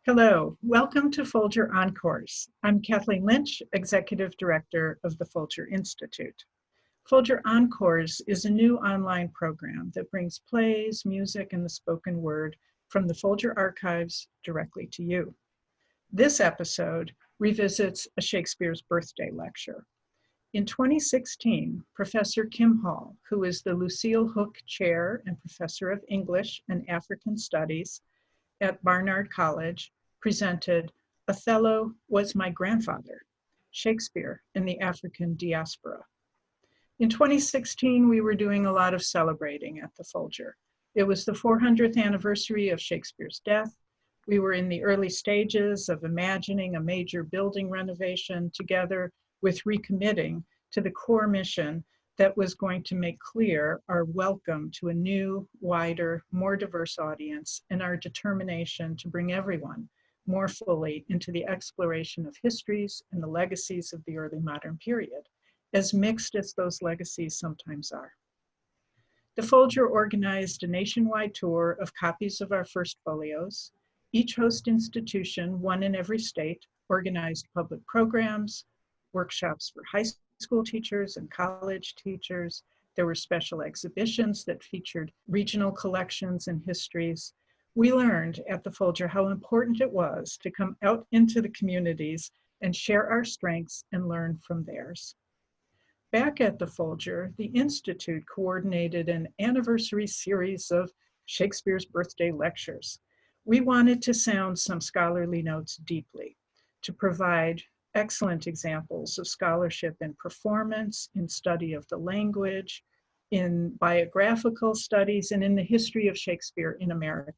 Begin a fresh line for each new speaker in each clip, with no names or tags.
Hello, welcome to Folger Encores. I'm Kathleen Lynch, Executive Director of the Folger Institute. Folger Encores is a new online program that brings plays, music, and the spoken word from the Folger archives directly to you. This episode revisits a Shakespeare's birthday lecture. In 2016, Professor Kim Hall, who is the Lucille Hook Chair and Professor of English and African Studies at Barnard College, presented Othello Was My Grandfather, Shakespeare in the African Diaspora. In 2016, we were doing a lot of celebrating at the Folger. It was the 400th anniversary of Shakespeare's death. We were in the early stages of imagining a major building renovation together with recommitting to the core mission that was going to make clear our welcome to a new, wider, more diverse audience and our determination to bring everyone more fully into the exploration of histories and the legacies of the early modern period, as mixed as those legacies sometimes are. The Folger organized a nationwide tour of copies of our first folios. Each host institution, one in every state, organized public programs, workshops for high school teachers and college teachers. There were special exhibitions that featured regional collections and histories. We learned at the Folger how important it was to come out into the communities and share our strengths and learn from theirs. Back at the Folger, the Institute coordinated an anniversary series of Shakespeare's birthday lectures. We wanted to sound some scholarly notes deeply, to provide excellent examples of scholarship in performance, in study of the language, in biographical studies, and in the history of Shakespeare in America.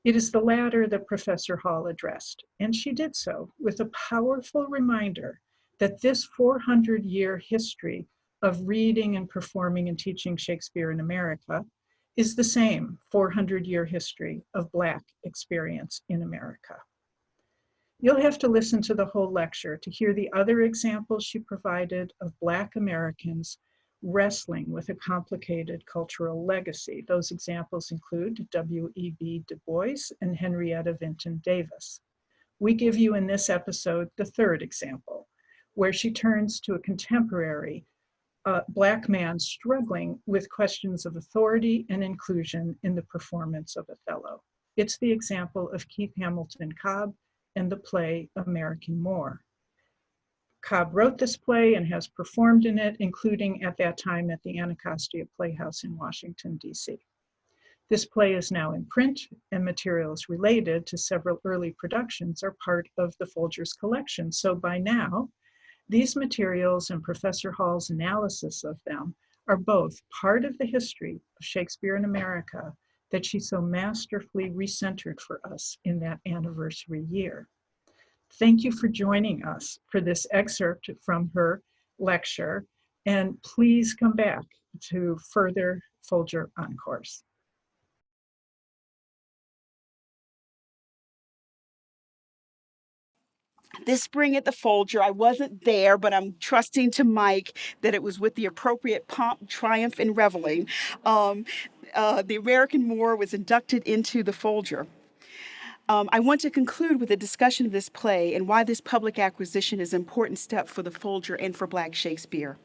It is the latter that Professor Hall addressed, and she did so with a powerful reminder that this 400-year history of reading and performing and teaching Shakespeare in America is the same 400-year history of Black experience in America. You'll have to listen to the whole lecture to hear the other examples she provided of Black Americans wrestling with a complicated cultural legacy. Those examples include W.E.B. Du Bois and Henrietta Vinton Davis. We give you in this episode the third example, where she turns to a contemporary Black man struggling with questions of authority and inclusion in the performance of Othello. It's the example of Keith Hamilton Cobb and the play American Moor. Cobb wrote this play and has performed in it, including at that time at the Anacostia Playhouse in Washington, D.C. This play is now in print, and materials related to several early productions are part of the Folger's collection. So by now, these materials and Professor Hall's analysis of them are both part of the history of Shakespeare in America that she so masterfully recentered for us in that anniversary year. Thank you for joining us for this excerpt from her lecture, and please come back to further Folger Encores.
This spring at the Folger, I wasn't there, but I'm trusting to Mike that it was with the appropriate pomp, triumph, and reveling. The American Moor was inducted into the Folger. I want to conclude with a discussion of this play and why this public acquisition is an important step for the Folger and for Black Shakespeare.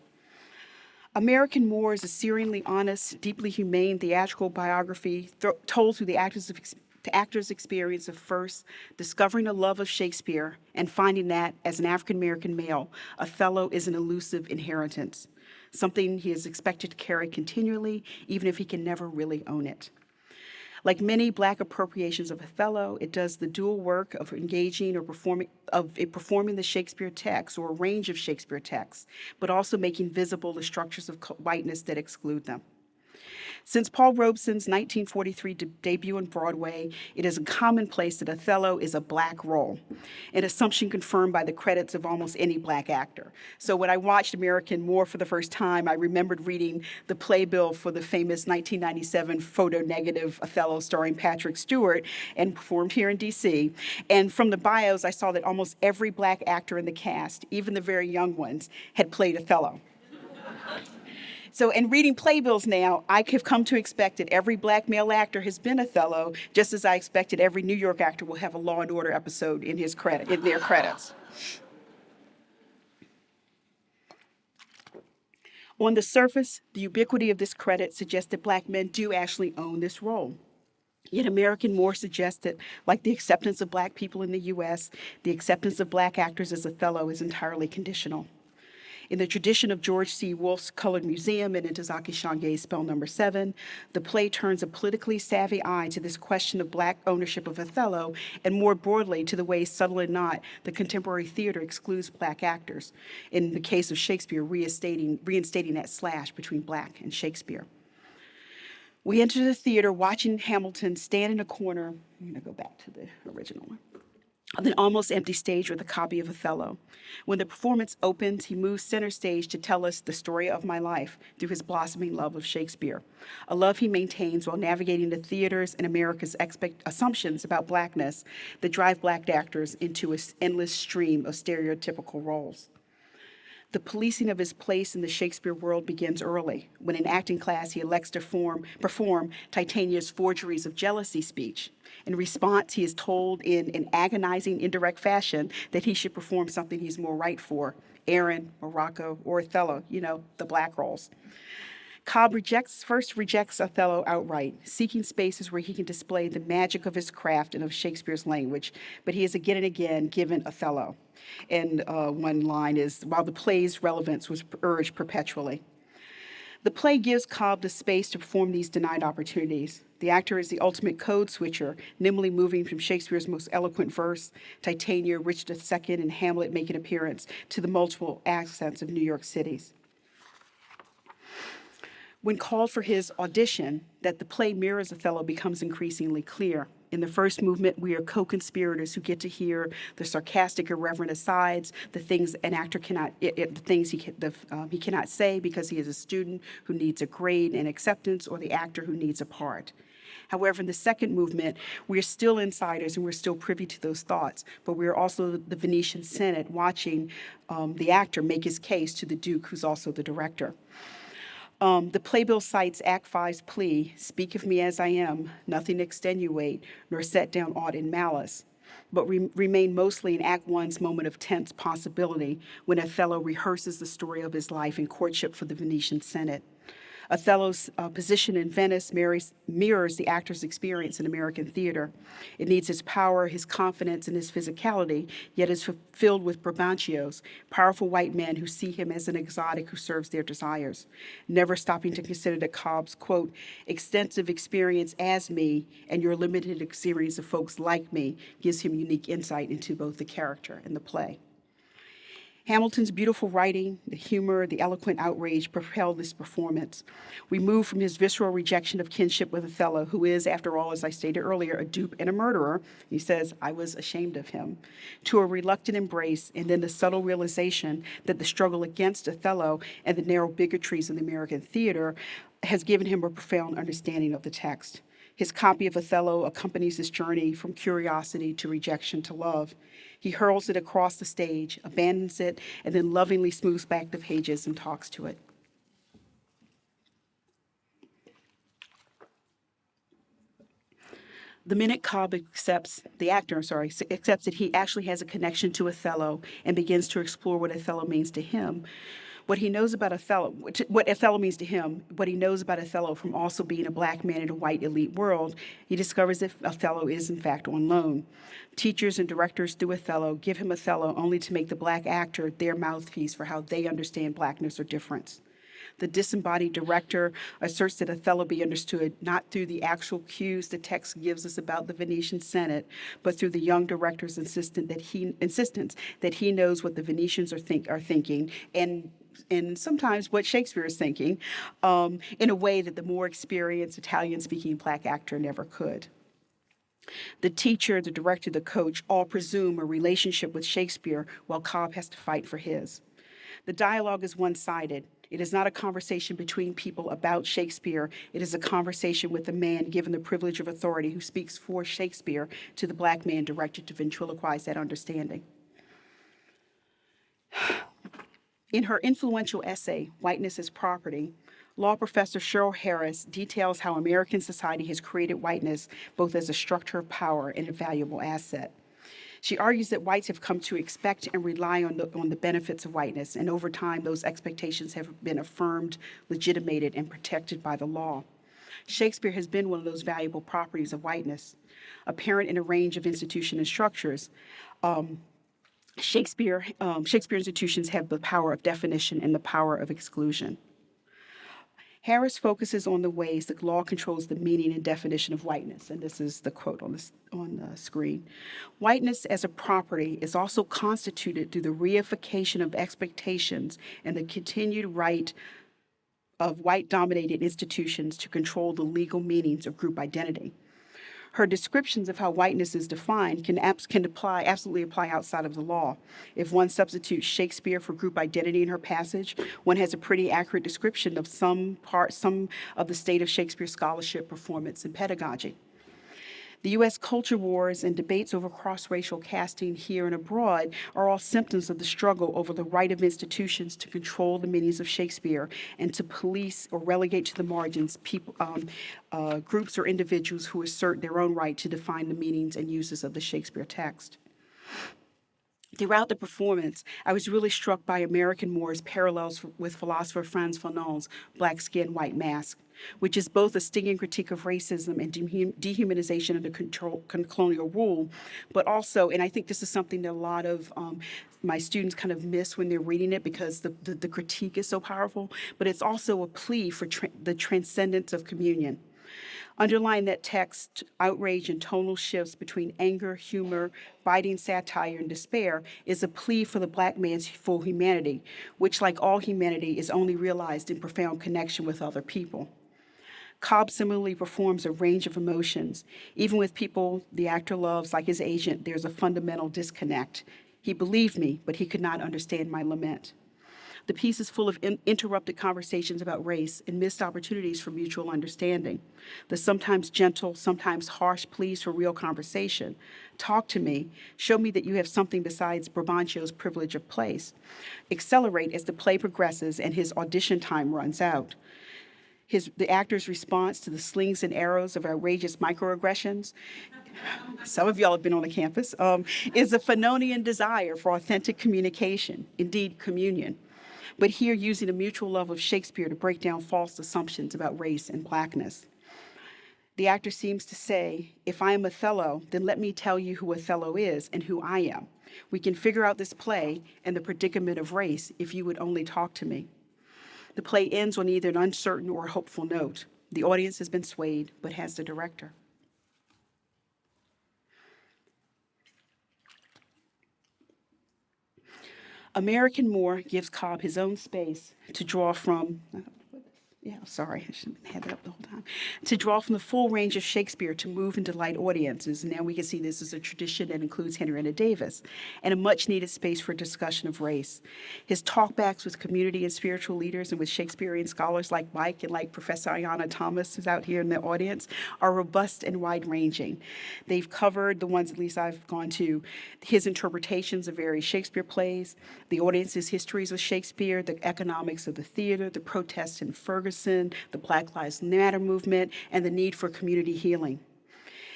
American Moor is a searingly honest, deeply humane theatrical biography told through the actor's experience of first discovering a love of Shakespeare and finding that, as an African-American male, Othello is an elusive inheritance, something he is expected to carry continually, even if he can never really own it. Like many Black appropriations of Othello, it does the dual work of engaging or performing the Shakespeare text or a range of Shakespeare texts, but also making visible the structures of whiteness that exclude them. Since Paul Robeson's 1943 debut on Broadway, it is a commonplace that Othello is a Black role, an assumption confirmed by the credits of almost any Black actor. So when I watched American Moor for the first time, I remembered reading the playbill for the famous 1997 photo negative Othello starring Patrick Stewart and performed here in DC. And from the bios, I saw that almost every Black actor in the cast, even the very young ones, had played Othello. So in reading playbills now, I have come to expect that every black male actor has been Othello, just as I expected every New York actor will have a Law and Order episode in their credits. On the surface, the ubiquity of this credit suggests that black men do actually own this role. Yet American Moor suggests that, like the acceptance of black people in the U.S., the acceptance of black actors as Othello is entirely conditional. In the tradition of George C. Wolfe's Colored Museum and Ntozake Shange's Spell No. 7, the play turns a politically savvy eye to this question of black ownership of Othello, and more broadly to the ways, subtle and not, the contemporary theater excludes black actors, in the case of Shakespeare reinstating that slash between black and Shakespeare. We enter the theater watching Hamilton stand in a corner. I'm going to go back to the original one. On an almost empty stage with a copy of Othello. When the performance opens, he moves center stage to tell us the story of my life through his blossoming love of Shakespeare, a love he maintains while navigating the theaters and America's assumptions about blackness that drive black actors into an endless stream of stereotypical roles. The policing of his place in the Shakespeare world begins early, when in acting class he elects to perform Titania's Forgeries of Jealousy speech. In response, he is told in an agonizing, indirect fashion that he should perform something he's more right for, Aaron, Morocco, or Othello, the black roles. Cobb first rejects Othello outright, seeking spaces where he can display the magic of his craft and of Shakespeare's language, but he is again and again given Othello. And one line is, while the play's relevance was urged perpetually. The play gives Cobb the space to perform these denied opportunities. The actor is the ultimate code switcher, nimbly moving from Shakespeare's most eloquent verse, Titania, Richard II, and Hamlet make an appearance, to the multiple accents of New York City's. When called for his audition, that the play mirrors Othello becomes increasingly clear. In the first movement, we are co-conspirators who get to hear the sarcastic, irreverent asides, the things an actor cannot, the things he cannot say because he is a student who needs a grade and acceptance, or the actor who needs a part. However, in the second movement, we're still insiders and we're still privy to those thoughts, but we're also the Venetian Senate watching the actor make his case to the Duke, who's also the director. The playbill cites Act 5's plea, "Speak of me as I am, nothing extenuate, nor set down aught in malice," but remain mostly in Act 1's moment of tense possibility when Othello rehearses the story of his life in courtship for the Venetian Senate. Othello's position in Venice mirrors the actor's experience in American theater. It needs his power, his confidence, and his physicality, yet is filled with Brabantio's, powerful white men who see him as an exotic who serves their desires, never stopping to consider that Cobb's, quote, "extensive experience as me and your limited experience of folks like me" gives him unique insight into both the character and the play. Hamilton's beautiful writing, the humor, the eloquent outrage propelled this performance. We move from his visceral rejection of kinship with Othello, who is, after all, as I stated earlier, a dupe and a murderer. He says, "I was ashamed of him," to a reluctant embrace, and then the subtle realization that the struggle against Othello and the narrow bigotries of the American theater has given him a profound understanding of the text. His copy of Othello accompanies his journey from curiosity to rejection to love. He hurls it across the stage, abandons it, and then lovingly smooths back the pages and talks to it. The minute Cobb accepts that he actually has a connection to Othello and begins to explore what Othello means to him, what Othello means to him, what he knows about Othello from also being a black man in a white elite world, he discovers that Othello is in fact on loan. Teachers and directors through Othello give him Othello only to make the black actor their mouthpiece for how they understand blackness or difference. The disembodied director asserts that Othello be understood not through the actual cues the text gives us about the Venetian Senate, but through the young director's insistence that he knows what the Venetians are thinking, and sometimes what Shakespeare is thinking, in a way that the more experienced Italian-speaking black actor never could. The teacher, the director, the coach all presume a relationship with Shakespeare, while Cobb has to fight for his. The dialogue is one-sided. It is not a conversation between people about Shakespeare. It is a conversation with the man given the privilege of authority who speaks for Shakespeare to the black man directed to ventriloquize that understanding. In her influential essay, Whiteness is Property, Law professor Cheryl Harris details how American society has created whiteness both as a structure of power and a valuable asset. She argues that whites have come to expect and rely on the benefits of whiteness, and over time, those expectations have been affirmed, legitimated, and protected by the law. Shakespeare has been one of those valuable properties of whiteness. Apparent in a range of institutions and structures, Shakespeare institutions have the power of definition and the power of exclusion. Harris focuses on the ways the law controls the meaning and definition of whiteness, and this is the quote on the screen. Whiteness as a property is also constituted through the reification of expectations and the continued right of white-dominated institutions to control the legal meanings of group identity. Her descriptions of how whiteness is defined can absolutely apply outside of the law. If one substitutes Shakespeare for group identity in her passage, one has a pretty accurate description of some of the state of Shakespeare scholarship, performance, and pedagogy. The U.S. culture wars and debates over cross-racial casting here and abroad are all symptoms of the struggle over the right of institutions to control the meanings of Shakespeare and to police or relegate to the margins groups or individuals who assert their own right to define the meanings and uses of the Shakespeare text. Throughout the performance, I was really struck by American Moor's parallels with philosopher Frantz Fanon's Black Skin, White Mask, which is both a stinging critique of racism and dehumanization under colonial rule, but also, and I think this is something that a lot of my students kind of miss when they're reading it because the critique is so powerful, but it's also a plea for the transcendence of communion. Underlying that text, outrage and tonal shifts between anger, humor, biting satire, and despair is a plea for the Black man's full humanity, which, like all humanity, is only realized in profound connection with other people. Cobb similarly performs a range of emotions. Even with people the actor loves, like his agent, there's a fundamental disconnect. He believed me, but he could not understand my lament. The piece is full of interrupted conversations about race and missed opportunities for mutual understanding. The sometimes gentle, sometimes harsh pleas for real conversation. Talk to me. Show me that you have something besides Brabantio's privilege of place. Accelerate as the play progresses and his audition time runs out. The actor's response to the slings and arrows of outrageous microaggressions, some of y'all have been on the campus, is a Fanonian desire for authentic communication, indeed communion, but here using a mutual love of Shakespeare to break down false assumptions about race and Blackness. The actor seems to say, if I am Othello, then let me tell you who Othello is and who I am. We can figure out this play and the predicament of race if you would only talk to me. The play ends on either an uncertain or a hopeful note. The audience has been swayed, but has the director. American Moor gives Cobb his own space to draw from, I shouldn't have it up the whole time, to draw from the full range of Shakespeare to move and delight audiences. Now we can see this as a tradition that includes Henrietta Davis, and a much needed space for discussion of race. His talkbacks with community and spiritual leaders and with Shakespearean scholars like Mike and like Professor Ayanna Thomas, who's out here in the audience, are robust and wide-ranging. They've covered, the ones at least I've gone to, his interpretations of various Shakespeare plays, the audience's histories with Shakespeare, the economics of the theater, the protests in Ferguson, the Black Lives Matter movement, and the need for community healing.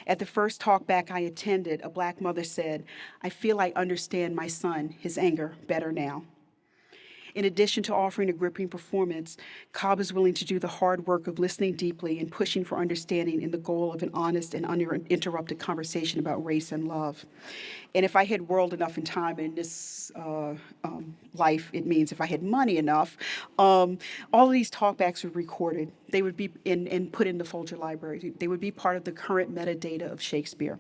At the first talkback I attended, a Black mother said, I feel I understand my son, his anger, better now. In addition to offering a gripping performance, Cobb is willing to do the hard work of listening deeply and pushing for understanding in the goal of an honest and uninterrupted conversation about race and love. And if I had world enough in time in this life, it means if I had money enough, all of these talkbacks were recorded. They would be and put in the Folger library. They would be part of the current metadata of Shakespeare.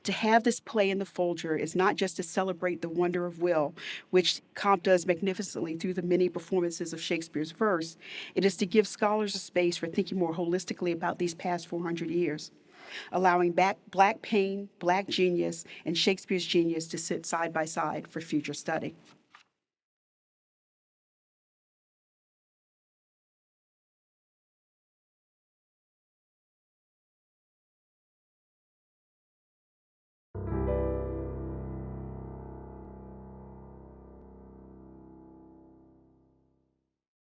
To have this play in the Folger is not just to celebrate the wonder of will, which Cobb does magnificently through the many performances of Shakespeare's verse. It is to give scholars a space for thinking more holistically about these past 400 years, allowing Black pain, Black genius, and Shakespeare's genius to sit side by side for future study.